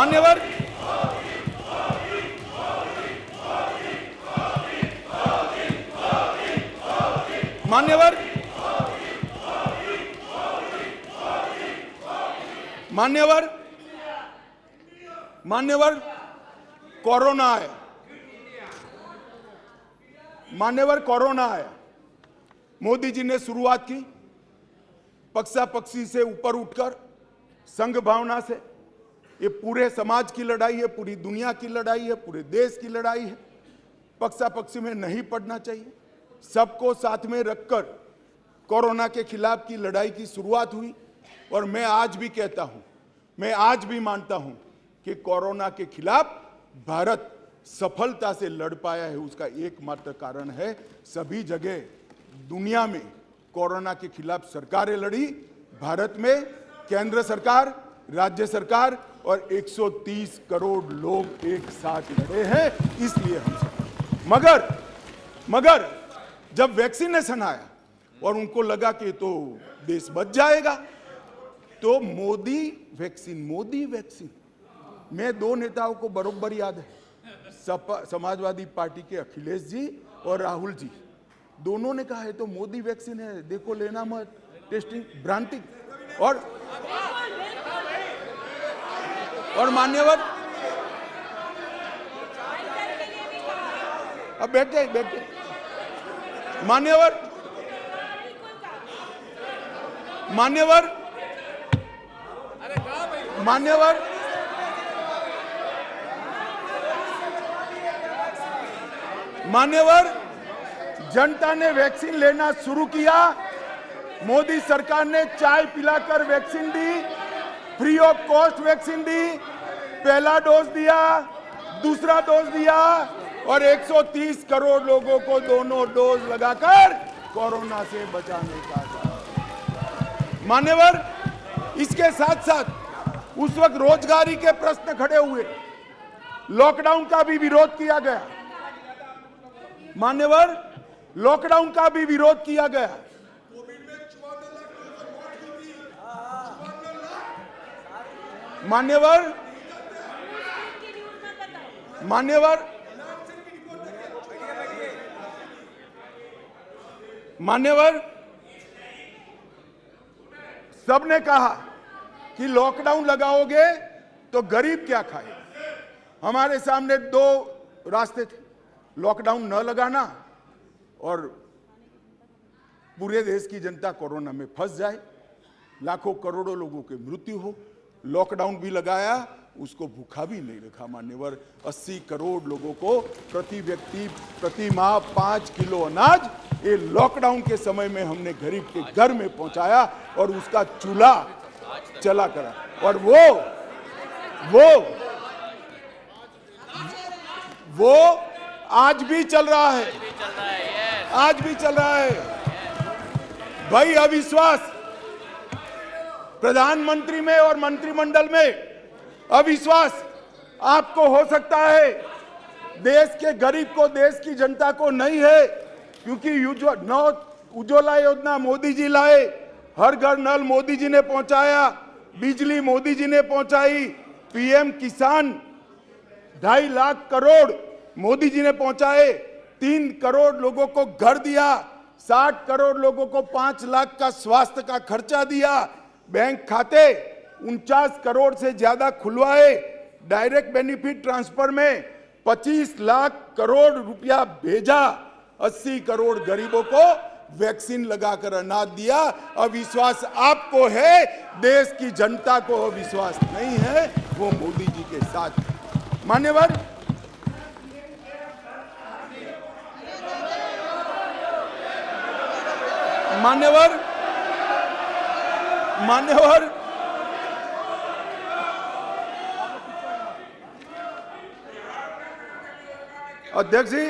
मान्यवर मान्यवर मान्यवर मान्यवर कोरोना आया, मान्यवर कोरोना आया। मोदी जी ने शुरुआत की पक्षापक्षी से ऊपर उठकर संघ भावना से। ये पूरे समाज की लड़ाई है, पूरी दुनिया की लड़ाई है, पूरे देश की लड़ाई है। पक्षापक्षी में नहीं पड़ना चाहिए। सबको साथ में रखकर कोरोना के खिलाफ की लड़ाई की शुरुआत हुई। और मैं आज भी कहता हूं, मैं आज भी मानता हूं कि कोरोना के खिलाफ भारत सफलता से लड़ पाया है। उसका एकमात्र कारण है सभी जगह दुनिया में कोरोना के खिलाफ सरकारें लड़ी, भारत में केंद्र सरकार, राज्य सरकार और 130 करोड़ लोग एक साथ लड़े हैं। इसलिए हम सब मगर जब वैक्सीनेशन आया और उनको लगा कि तो देश बच जाएगा, तो मोदी वैक्सीन मैं दो नेताओं को बरोबर याद है, समाजवादी पार्टी के अखिलेश जी और राहुल जी, दोनों ने कहा है तो मोदी वैक्सीन है, देखो लेना मत, टेस्टिंग भ्रांति। और मान्यवर अब बैठे मान्यवर जनता ने वैक्सीन लेना शुरू किया। मोदी सरकार ने चाय पिलाकर वैक्सीन दी, फ्री ऑफ कॉस्ट वैक्सीन दी, पहला डोज दिया, दूसरा डोज दिया और 130 करोड़ लोगों को दोनों डोज लगाकर कोरोना से बचाने का काम। मान्यवर, इसके साथ साथ उस वक्त रोजगारी के प्रश्न खड़े हुए, लॉकडाउन का भी विरोध किया गया। मान्यवर, लॉकडाउन का भी विरोध किया गया। मान्यवर सबने कहा कि लॉकडाउन लगाओगे तो गरीब क्या खाए। हमारे सामने दो रास्ते थे, लॉकडाउन न लगाना और पूरे देश की जनता कोरोना में फंस जाए, लाखों करोड़ों लोगों की मृत्यु हो। लॉकडाउन भी लगाया, उसको भूखा भी नहीं रखा। मान्यवर, 80 करोड़ लोगों को प्रति व्यक्ति प्रति माह 5 किलो अनाज ये लॉकडाउन के समय में हमने गरीब के घर में पहुंचाया और उसका चूल्हा चला करा। और वो आज भी चल रहा है, आज भी चल रहा है। भाई, अविश्वास प्रधानमंत्री में और मंत्रिमंडल में अविश्वास आपको हो सकता है, देश के गरीब को, देश की जनता को नहीं है, क्योंकि उज्ज्वला योजना मोदी जी लाए, हर घर नल मोदी जी ने पहुंचाया, बिजली मोदी जी ने पहुंचाई, पीएम किसान 2.5 लाख करोड़ मोदी जी ने पहुंचाए, 3 करोड़ लोगों को घर दिया, 60 करोड़ लोगों को 5 लाख का स्वास्थ्य का खर्चा दिया, बैंक खाते 49 करोड़ से ज्यादा खुलवाए, डायरेक्ट बेनिफिट ट्रांसफर में 25 लाख करोड़ रुपया भेजा, 80 करोड़ गरीबों को वैक्सीन लगाकर अनाज दिया। अविश्वास आपको है, देश की जनता को अविश्वास नहीं है, वो मोदी जी के साथ। मान्यवर, अध्यक्ष जी,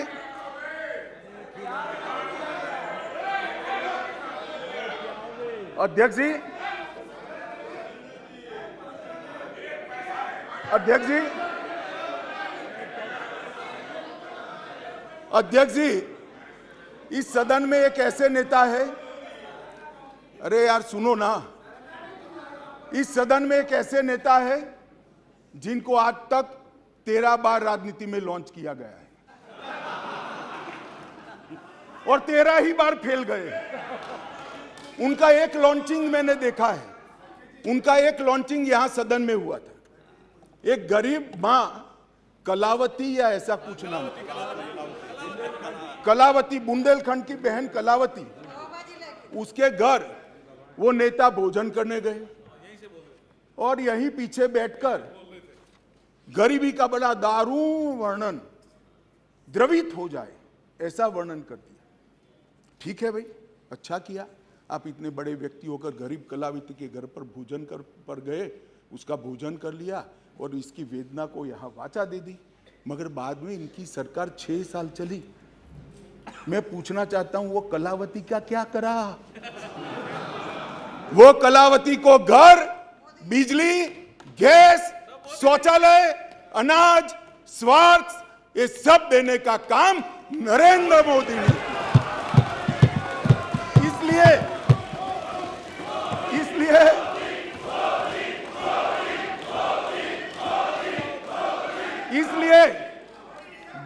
अध्यक्ष जी, इस सदन में एक ऐसे नेता है, अरे यार सुनो ना, इस सदन में एक ऐसे नेता है जिनको आज तक 13 बार राजनीति में लॉन्च किया गया है और 13 ही बार फेल गए। उनका एक लॉन्चिंग मैंने देखा है, उनका एक लॉन्चिंग यहां सदन में हुआ था। एक गरीब मां कलावती या ऐसा कुछ नाम था, कलावती, बुंदेलखंड की बहन कलावती, उसके घर वो नेता भोजन करने गए और यहीं पीछे बैठकर गरीबी का बड़ा दारुण वर्णन, द्रवित हो जाए ऐसा वर्णन कर दिया। ठीक है भाई, अच्छा किया, आप इतने बड़े व्यक्ति होकर गरीब कलावती के घर पर भोजन पर गए, उसका भोजन कर लिया और इसकी वेदना को यहाँ वाचा दे दी। मगर बाद में इनकी सरकार 6 साल चली। मैं पूछना चाहता हूं वो कलावती का क्या करा? वो कलावती को घर, बिजली, गैस, शौचालय, अनाज, स्वास्थ्य, ये सब देने का काम नरेंद्र मोदी ने किया। इसलिए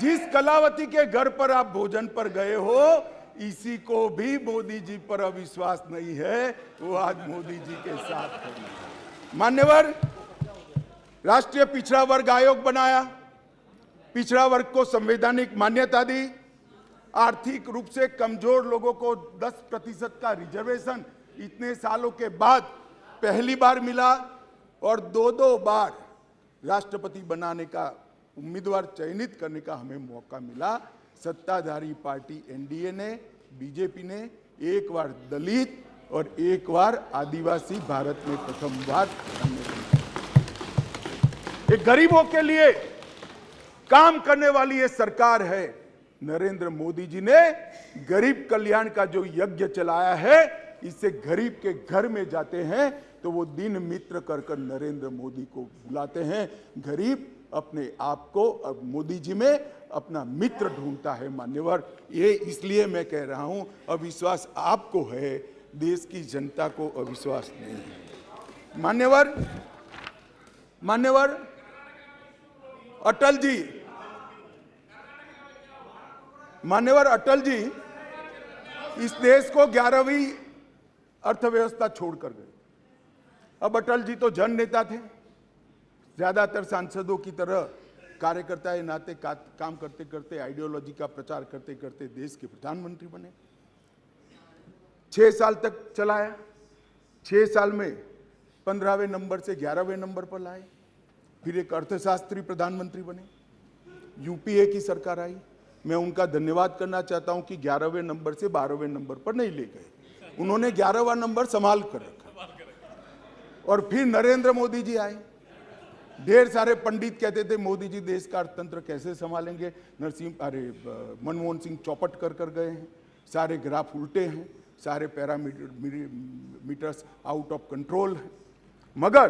जिस कलावती के घर पर आप भोजन पर गए हो, इसी को भी मोदी जी पर अविश्वास नहीं है, वो आज मोदी जी के साथ खड़ी है। मान्यवर, राष्ट्रीय पिछड़ा वर्ग आयोग बनाया, पिछड़ा वर्ग को संवैधानिक मान्यता दी, आर्थिक रूप से कमजोर लोगों को 10% का रिजर्वेशन इतने सालों के बाद पहली बार मिला और 2 बार राष्ट्रपति बनाने का उम्मीदवार चयनित करने का हमें मौका मिला। सत्ताधारी पार्टी एनडीए ने, बीजेपी ने एक बार दलित और एक बार आदिवासी भारत में प्रथम बार एक गरीबों के लिए काम करने वाली ये सरकार है। नरेंद्र मोदी जी ने गरीब कल्याण का जो यज्ञ चलाया है, इससे गरीब के घर में जाते हैं तो वो दिन मित्र कर कर नरेंद्र मोदी को बुलाते हैं। गरीब अपने आप को अब मोदी जी में अपना मित्र ढूंढता है। मान्यवर, ये इसलिए मैं कह रहा हूं, अविश्वास आपको है, देश की जनता को अविश्वास नहीं है। मान्यवर अटल जी इस देश को 11वीं अर्थव्यवस्था छोड़कर गए। अब अटल जी तो जन नेता थे, ज्यादातर सांसदों की तरह कार्यकर्ता के नाते काम करते करते, आइडियोलॉजी का प्रचार करते करते देश के प्रधानमंत्री बने। 6 साल तक चलाया, 6 साल में 15वें नंबर से 11वें नंबर पर लाए, फिर एक अर्थशास्त्री प्रधानमंत्री बने, यूपीए की सरकार आई। मैं उनका धन्यवाद करना चाहता हूं कि 11वें नंबर से 12वें नंबर पर नहीं ले गए, उन्होंने 11वां नंबर संभाल कर रखा। और फिर नरेंद्र मोदी जी आए। ढेर सारे पंडित कहते थे मोदी जी देश का अर्थतंत्र कैसे संभालेंगे, मनमोहन सिंह चौपट कर गए हैं, सारे ग्राफ उल्टे हैं, सारे पैरामीटर्स आउट ऑफ कंट्रोल हैं। मगर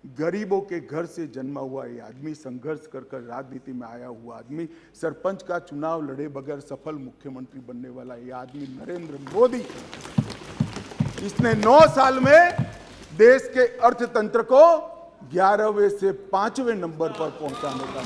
गरीबों के घर से जन्मा हुआ ये आदमी, संघर्ष कर राजनीति में आया हुआ आदमी, सरपंच का चुनाव लड़े बगैर सफल मुख्यमंत्री बनने वाला ये आदमी नरेंद्र मोदी, इसने 9 साल में देश के अर्थतंत्र को 11वें से 5वें नंबर पर पहुंचाने का